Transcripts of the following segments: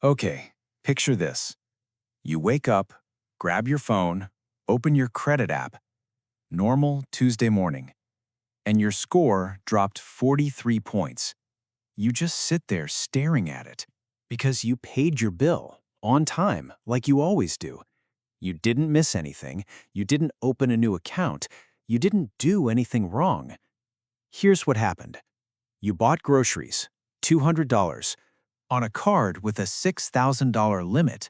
Okay, picture this. You wake up, grab your phone, open your credit app, normal Tuesday morning, and your score dropped 43 points. You just sit there staring at it because you paid your bill on time, like you always do. You didn't miss anything, you didn't open a new account, you didn't do anything wrong. Here's what happened. You bought groceries, $200, on a card with a $6,000 limit.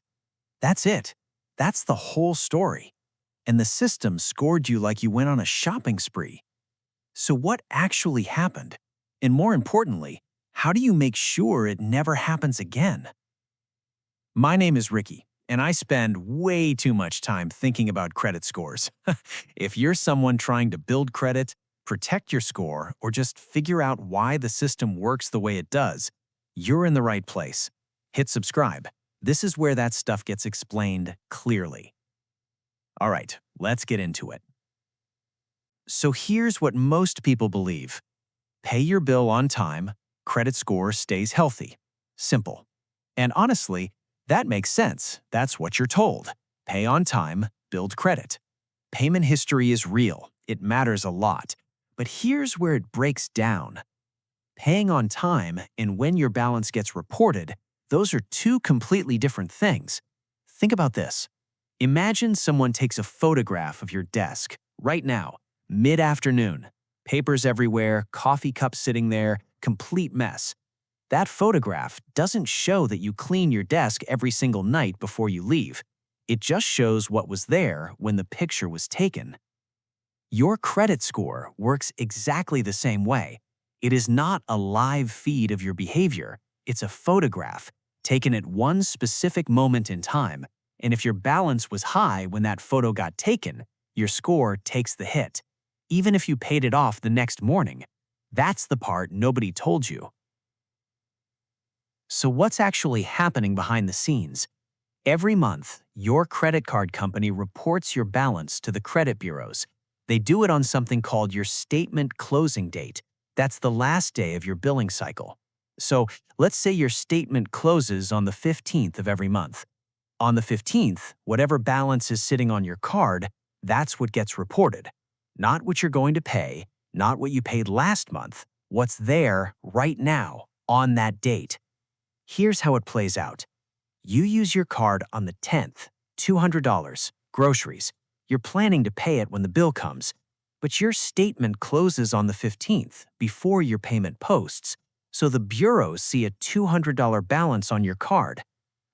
That's it. That's the whole story. And the system scored you like you went on a shopping spree. So what actually happened? And more importantly, how do you make sure it never happens again? My name is Ricky, and I spend way too much time thinking about credit scores. If you're someone trying to build credit, protect your score, or just figure out why the system works the way it does, you're in the right place. Hit subscribe. This is where that stuff gets explained clearly. All right, let's get into it. So here's what most people believe. Pay your bill on time, credit score stays healthy. Simple. And honestly, that makes sense. That's what you're told. Pay on time, build credit. Payment history is real. It matters a lot. But here's where it breaks down. Paying on time and when your balance gets reported, those are two completely different things. Think about this. Imagine someone takes a photograph of your desk right now, mid-afternoon. Papers everywhere, coffee cups sitting there, complete mess. That photograph doesn't show that you clean your desk every single night before you leave. It just shows what was there when the picture was taken. Your credit score works exactly the same way. It is not a live feed of your behavior. It's a photograph taken at one specific moment in time. And if your balance was high when that photo got taken, your score takes the hit, even if you paid it off the next morning. That's the part nobody told you. So what's actually happening behind the scenes? Every month, your credit card company reports your balance to the credit bureaus. They do it on something called your statement closing date. That's the last day of your billing cycle. So let's say your statement closes on the 15th of every month. On the 15th, whatever balance is sitting on your card, that's what gets reported. Not what you're going to pay, not what you paid last month, what's there right now on that date. Here's how it plays out. You use your card on the 10th, $200, groceries. You're planning to pay it when the bill comes, but your statement closes on the 15th before your payment posts, so the bureaus see a $200 balance on your card,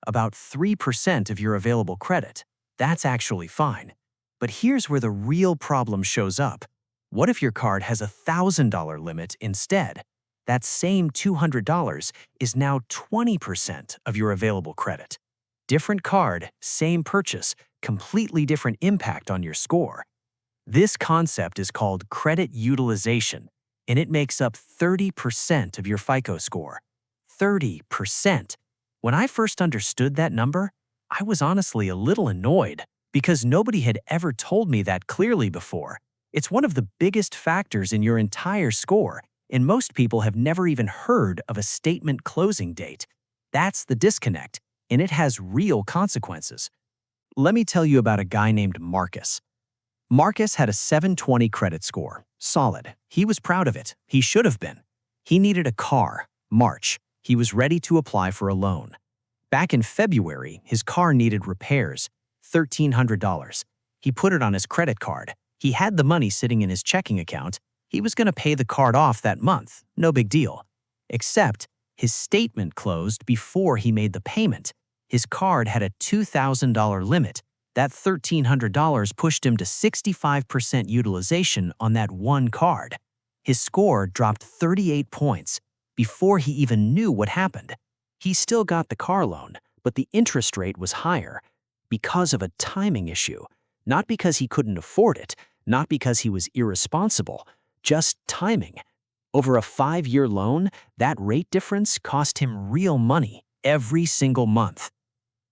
about 3% of your available credit. That's actually fine. But here's where the real problem shows up. What if your card has a $1,000 limit instead? That same $200 is now 20% of your available credit. Different card, same purchase, completely different impact on your score. This concept is called credit utilization, and it makes up 30% of your FICO score. 30%. When I first understood that number, I was honestly a little annoyed because nobody had ever told me that clearly before. It's one of the biggest factors in your entire score, and most people have never even heard of a statement closing date. That's the disconnect, and it has real consequences. Let me tell you about a guy named Marcus. Marcus had a 720 credit score. Solid. He was proud of it. He should have been. He needed a car. March. He was ready to apply for a loan. Back in February, his car needed repairs. $1,300. He put it on his credit card. He had the money sitting in his checking account. He was going to pay the card off that month. No big deal. Except his statement closed before he made the payment. His card had a $2,000 limit. That $1,300 pushed him to 65% utilization on that one card. His score dropped 38 points before he even knew what happened. He still got the car loan, but the interest rate was higher because of a timing issue. Not because he couldn't afford it, not because he was irresponsible, just timing. Over a 5-year loan, that rate difference cost him real money every single month.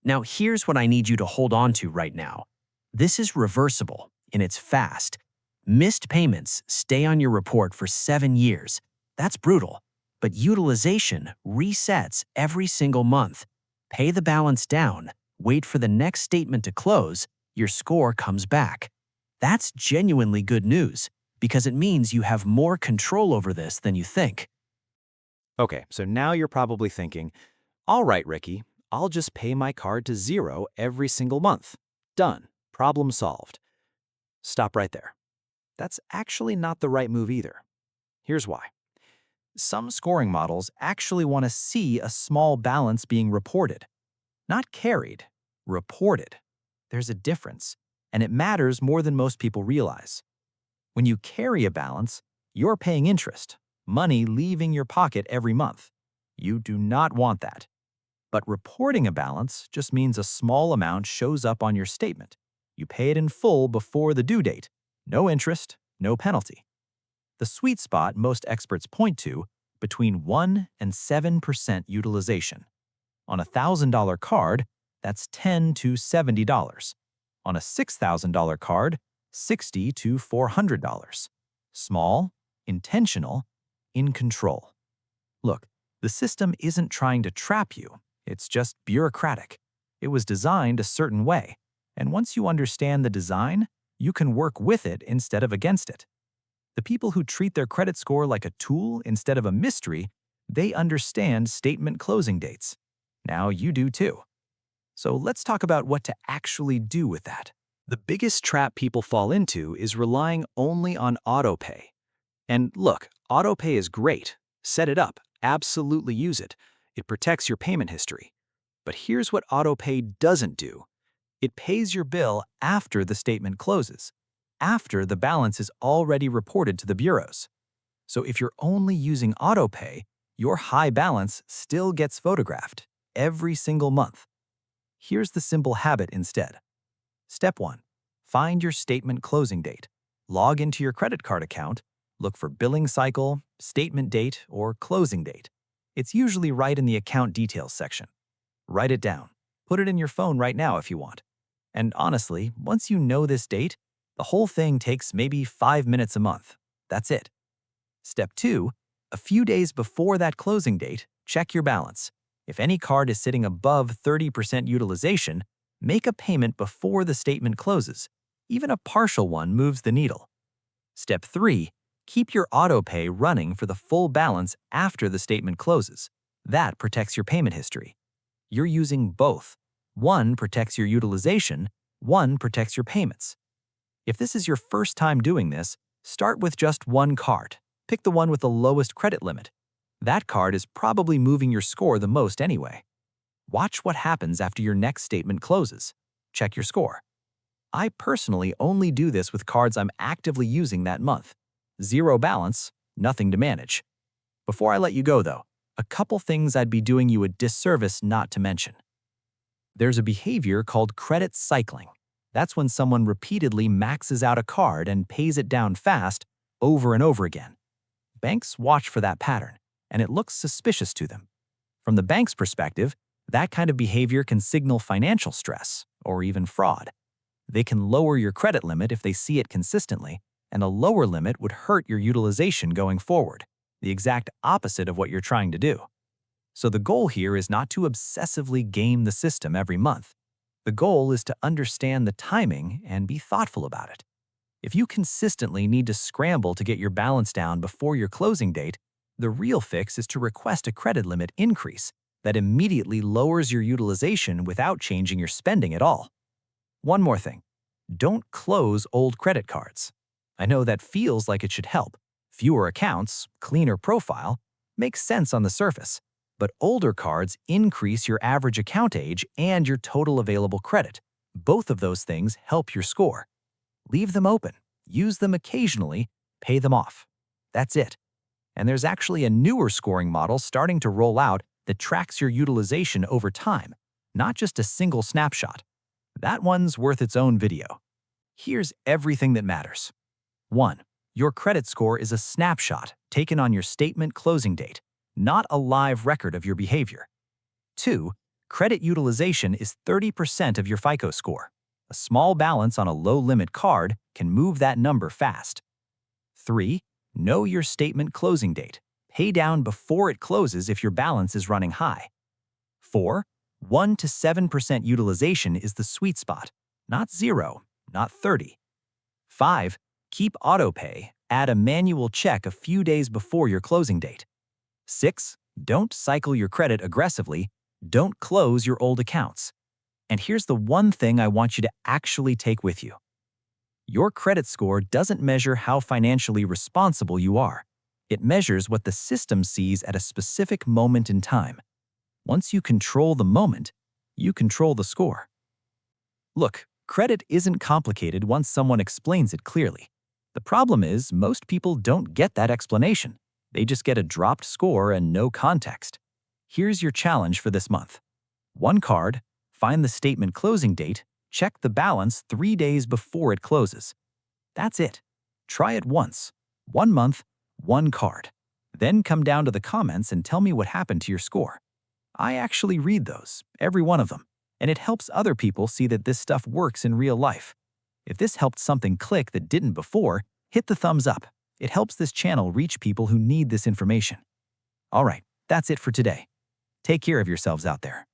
Now, here's what I need you to hold on to right now. This is reversible, and it's fast. Missed payments stay on your report for 7 years. That's brutal. But utilization resets every single month. Pay the balance down, wait for the next statement to close, your score comes back. That's genuinely good news because it means you have more control over this than you think. Okay, so now you're probably thinking, all right, Ricky, I'll just pay my card to zero every single month. Done. Problem solved. Stop right there. That's actually not the right move either. Here's why. Some scoring models actually want to see a small balance being reported. Not carried, reported. There's a difference, and it matters more than most people realize. When you carry a balance, you're paying interest, money leaving your pocket every month. You do not want that. But reporting a balance just means a small amount shows up on your statement. You pay it in full before the due date. No interest, no penalty. The sweet spot most experts point to between 1 and 7% utilization. On a $1,000 card, that's $10 to $70. On a $6,000 card, $60 to $400. Small, intentional, in control. Look, the system isn't trying to trap you. It's just bureaucratic. It was designed a certain way, and once you understand the design, you can work with it instead of against it. The people who treat their credit score like a tool instead of a mystery, they understand statement closing dates. Now you do too. So let's talk about what to actually do with that. The biggest trap people fall into is relying only on autopay. And look, autopay is great. Set it up. Absolutely use it. It protects your payment history. But here's what autopay doesn't do. It pays your bill after the statement closes, after the balance is already reported to the bureaus. So if you're only using autopay, your high balance still gets photographed every single month. Here's the simple habit instead. Step 1. Find your statement closing date. Log into your credit card account, look for billing cycle, statement date, or closing date. It's usually right in the account details section. Write it down. Put it in your phone right now if you want. And honestly, once you know this date, the whole thing takes maybe 5 minutes a month. That's it. Step 2. A few days before that closing date, check your balance. If any card is sitting above 30% utilization, make a payment before the statement closes. Even a partial one moves the needle. Step 3. Keep your autopay running for the full balance after the statement closes. That protects your payment history. You're using both. One protects your utilization, one protects your payments. If this is your first time doing this, start with just one card. Pick the one with the lowest credit limit. That card is probably moving your score the most anyway. Watch what happens after your next statement closes. Check your score. I personally only do this with cards I'm actively using that month. Zero balance, nothing to manage. Before I let you go though, a couple things I'd be doing you a disservice not to mention. There's a behavior called credit cycling. That's when someone repeatedly maxes out a card and pays it down fast over and over again. Banks watch for that pattern, and it looks suspicious to them. From the bank's perspective, that kind of behavior can signal financial stress or even fraud. They can lower your credit limit if they see it consistently, and a lower limit would hurt your utilization going forward, the exact opposite of what you're trying to do. So the goal here is not to obsessively game the system every month. The goal is to understand the timing and be thoughtful about it. If you consistently need to scramble to get your balance down before your closing date, the real fix is to request a credit limit increase that immediately lowers your utilization without changing your spending at all. One more thing. Don't close old credit cards. I know that feels like it should help. Fewer accounts, cleaner profile, makes sense on the surface. But older cards increase your average account age and your total available credit. Both of those things help your score. Leave them open, use them occasionally, pay them off. That's it. And there's actually a newer scoring model starting to roll out that tracks your utilization over time, not just a single snapshot. That one's worth its own video. Here's everything that matters. 1. Your credit score is a snapshot taken on your statement closing date, not a live record of your behavior. 2. Credit utilization is 30% of your FICO score. A small balance on a low-limit card can move that number fast. 3. Know your statement closing date. Pay down before it closes if your balance is running high. 4. 1 to 7% utilization is the sweet spot, not 0, not 30. 5. Keep autopay. Add a manual check a few days before your closing date. 6. Don't cycle your credit aggressively. Don't close your old accounts. And here's the one thing I want you to actually take with you. Your credit score doesn't measure how financially responsible you are. It measures what the system sees at a specific moment in time. Once you control the moment, you control the score. Look, credit isn't complicated once someone explains it clearly. The problem is most people don't get that explanation. They just get a dropped score and no context. Here's your challenge for this month. 1 card, find the statement closing date, check the balance 3 days before it closes. That's it. Try it once. 1 month, 1 card. Then come down to the comments and tell me what happened to your score. I actually read those, every one of them, and it helps other people see that this stuff works in real life. If this helped something click that didn't before, hit the thumbs up. It helps this channel reach people who need this information. All right, that's it for today. Take care of yourselves out there.